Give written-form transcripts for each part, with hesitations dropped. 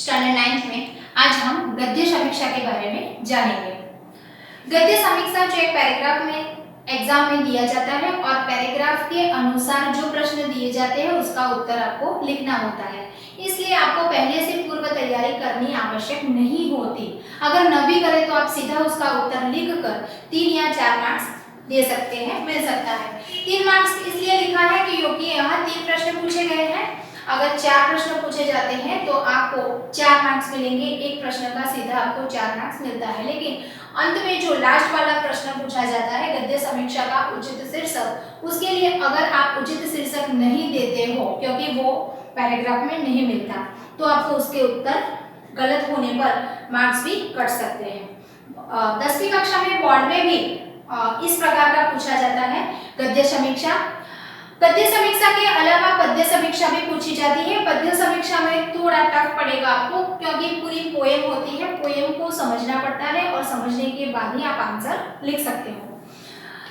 Standard 9th में आज हम गद्य समीक्षा के बारे में जानेंगे। गद्य समीक्षा जो एक पैराग्राफ में एग्जाम में दिया जाता है और पैराग्राफ के अनुसार जो प्रश्न दिए जाते हैं उसका उत्तर आपको लिखना होता है, इसलिए आपको पहले से पूर्व तैयारी करनी आवश्यक नहीं होती। अगर न भी करें तो आप सीधा उसका उत्तर लिखकर 3 या 4 मार्क्स दे सकते हैं, मिल सकता है। 3 मार्क्स इसलिए लिखा है कि क्योंकि यहाँ 3 प्रश्न पूछे गए हैं। अगर 4 प्रश्न पूछे जाते हैं तो आपको 4 मार्क्स मिलेंगे, एक प्रश्न का सीधा आपको 4 मार्क्स मिलता है। लेकिन अंत में जो लास्ट वाला प्रश्न पूछा जाता है गद्य समीक्षा का उचित शीर्षक, उसके लिए अगर आप उचित शीर्षक नहीं देते हो क्योंकि वो पैराग्राफ में नहीं मिलता, तो आपको उसके उत्तर गलत होने पर मार्क्स भी कट सकते हैं। 10वीं कक्षा में बोर्ड में भी इस प्रकार का पूछा जाता है गद्य समीक्षा। गद्य समीक्षा के अलावा पद्य समीक्षा भी पूछी जाती है। पद्य समीक्षा में थोड़ा टफ पड़ेगा आपको क्योंकि पूरी पोएम होती है, पोएम को समझना पड़ता है और समझने के बाद ही आप आंसर लिख सकते हो।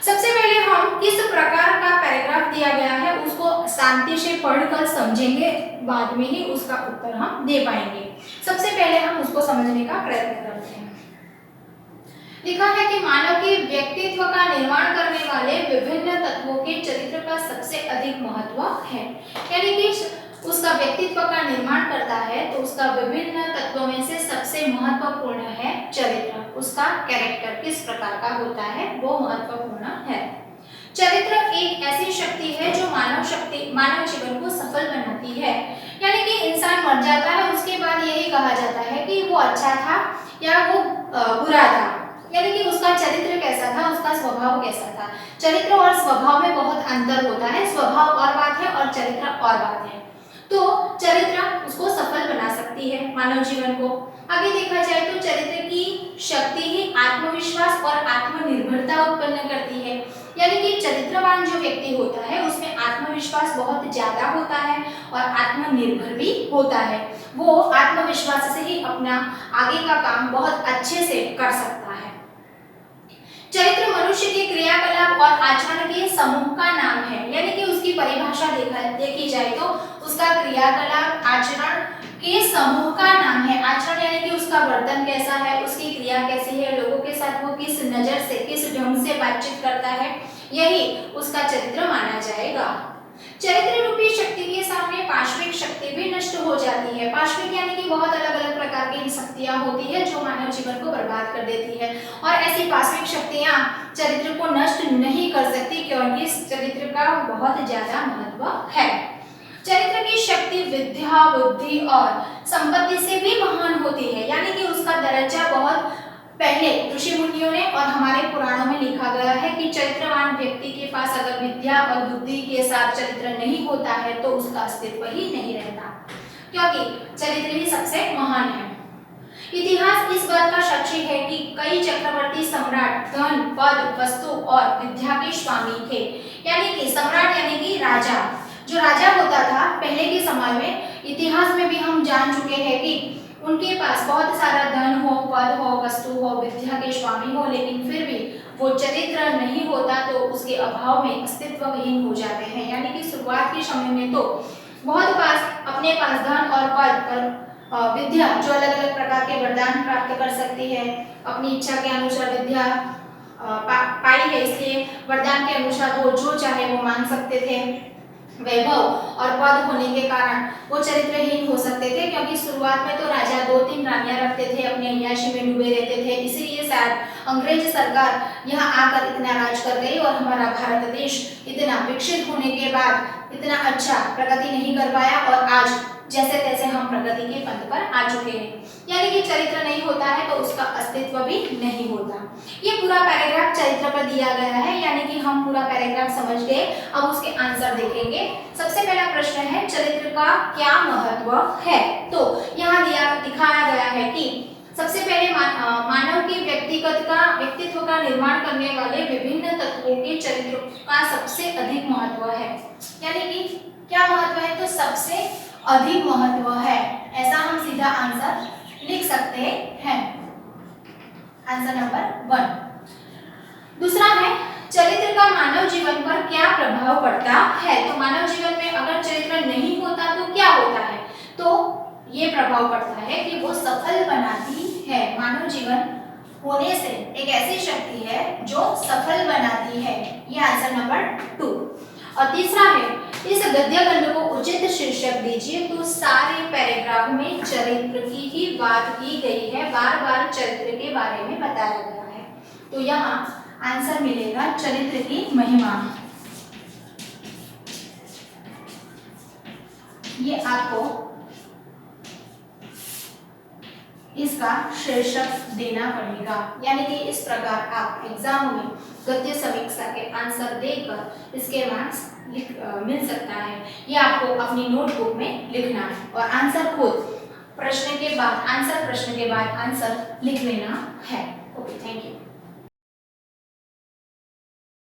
सबसे पहले हम किस प्रकार का पैराग्राफ दिया गया है उसको शांति से पढ़कर समझेंगे, बाद में ही उसका उत्तर हम दे पाएंगे। सबसे पहले हम उसको समझने का प्रयत्न करते हैं। लिखा है कि मानव के व्यक्तित्व का निर्माण करने वाले विभिन्न तत्वों के चरित्र का सबसे अधिक महत्व है। यानी कि उसका व्यक्तित्व का निर्माण करता है तो उसका विभिन्न तत्वों में से सबसे महत्वपूर्ण है चरित्र। उसका कैरेक्टर किस प्रकार का होता है वो महत्वपूर्ण है। चरित्र एक ऐसी शक्ति है जो मानव जीवन को सफल बनाती है। यानी कि इंसान मर जाता है उसके बाद यही कहा जाता है कि वो अच्छा था या वो बुरा था, यानी कि उसका चरित्र कैसा था, उसका स्वभाव कैसा था। चरित्र और स्वभाव में बहुत अंतर होता है। स्वभाव और बात है और चरित्र और बात है। तो चरित्र उसको सफल बना सकती है मानव जीवन को। आगे देखा जाए तो चरित्र की शक्ति ही आत्मविश्वास और आत्मनिर्भरता उत्पन्न करती है। यानी कि चरित्रवान जो व्यक्ति होता है उसमें आत्मविश्वास बहुत ज्यादा होता है और आत्मनिर्भर भी होता है। वो आत्मविश्वास से ही अपना आगे का काम बहुत अच्छे से कर सकता है। चरित्र मनुष्य के क्रियाकलाप और आचरण के समूह का नाम है। यानी कि उसकी परिभाषा देखी जाए तो उसका क्रियाकलाप आचरण के समूह का नाम है। आचरण यानी कि उसका वर्तन कैसा है, उसकी क्रिया कैसी है, लोगों के साथ वो किस नजर से किस ढंग से बातचीत करता है, यही उसका चरित्र माना जाएगा। चरित्र रूपी शक्ति के सामने पाश्विक शक्ति भी नष्ट हो जाती है। पाश्विक यानी कि बहुत अलग अलग प्रकार की शक्तियां होती है जो मानव जीवन को बर्बाद कर देती है और ऐसी पाश्विक शक्तियां चरित्र को नष्ट नहीं कर सकती क्योंकि इस चरित्र का बहुत ज्यादा महत्व है। चरित्र की शक्ति विद्या, बुद्धि और संपत्ति से भी महान होती है। यानी कि उसका दर्जा बहुत पहले ऋषि मुनियों ने और हमारे पुराणों में लिखा गया है कि चरित्रवान व्यक्ति के पास अगर विद्या और बुद्धि के साथ चरित्र नहीं होता है तो उसका अस्तित्व ही नहीं रहता, क्योंकि चरित्र ही सबसे महान है। इतिहास इस बात का साक्षी है कि कई चक्रवर्ती सम्राट धन, पद, वस्तु और विद्या के स्वामी थे। यानी कि सम्राट यानी कि राजा, जो राजा होता था पहले के समय में, इतिहास में भी हम जान चुके हैं कि उनके पास बहुत सारा धन हो, पद हो, वस्तु हो, विद्या के स्वामी हो, लेकिन फिर भी वो चरित्र नहीं होता तो उसके अभाव में अस्तित्वहीन हो जाते हैं। यानी कि शुरुआत के समय में तो बहुत अपने पास धन और पद पर विद्या जो अलग अलग प्रकार के वरदान प्राप्त कर सकती है, अपनी इच्छा के अनुसार विद्या पाई है इसलिए वरदान के अनुसार वो जो चाहे वो मांग सकते थे। वैभव और पद होने के कारण वो चरित्रहीन हो सकते थे क्योंकि शुरुआत में तो राजा 2-3 रानियां रखते थे, अपने अय्याशी में डूबे रहते थे। इसीलिए शायद अंग्रेज सरकार यहाँ आकर इतना राज कर गई और हमारा भारत देश इतना विकसित होने के बाद इतना अच्छा प्रगति नहीं कर पाया और आज जैसे तैसे हम प्रगति के पंथ पर आ चुके हैं। यानी कि चरित्र नहीं होता है तो उसका अस्तित्व भी नहीं होता। ये पूरा पैराग्राफ चरित्र पर दिया गया है, यानी कि हम पूरा पैराग्राफ समझ गए। अब उसके आंसर देखेंगे। सबसे पहला प्रश्न है चरित्र का क्या महत्व है। तो यहाँ दिखाया गया है कि सबसे पहले मानव के व्यक्तित्व का निर्माण करने वाले विभिन्न तत्वों के चरित्र का सबसे अधिक महत्व है। यानी कि क्या महत्व है, तो सबसे अधिक महत्व है, ऐसा हम सीधा आंसर लिख सकते हैं। Answer number 1। दूसरा है चरित्र का मानव जीवन पर क्या प्रभाव पड़ता है। तो मानव जीवन में अगर चरित्र नहीं होता तो क्या होता है, तो ये प्रभाव पड़ता है कि वो सफल बनाती है। मानव जीवन होने से एक ऐसी शक्ति है जो सफल बनाती है। ये आंसर नंबर 2। और तीसरा है, इस गद्य खंड को उचित शीर्षक दीजिए। तो सारे पैराग्राफ में चरित्र की ही बात की गई है, बार बार चरित्र के बारे में बताया गया है। तो यहाँ आंसर मिलेगा चरित्र की महिमा। ये आपको इसका शीर्षक देना पड़ेगा। यानी कि इस प्रकार आप एग्जाम में गद्य समीक्षा के आंसर देकर इसके मार्क्स मिल सकता है। ये आपको अपनी नोटबुक में लिखना है और आंसर खुद प्रश्न के बाद आंसर लिख लेना है। Okay, thank you.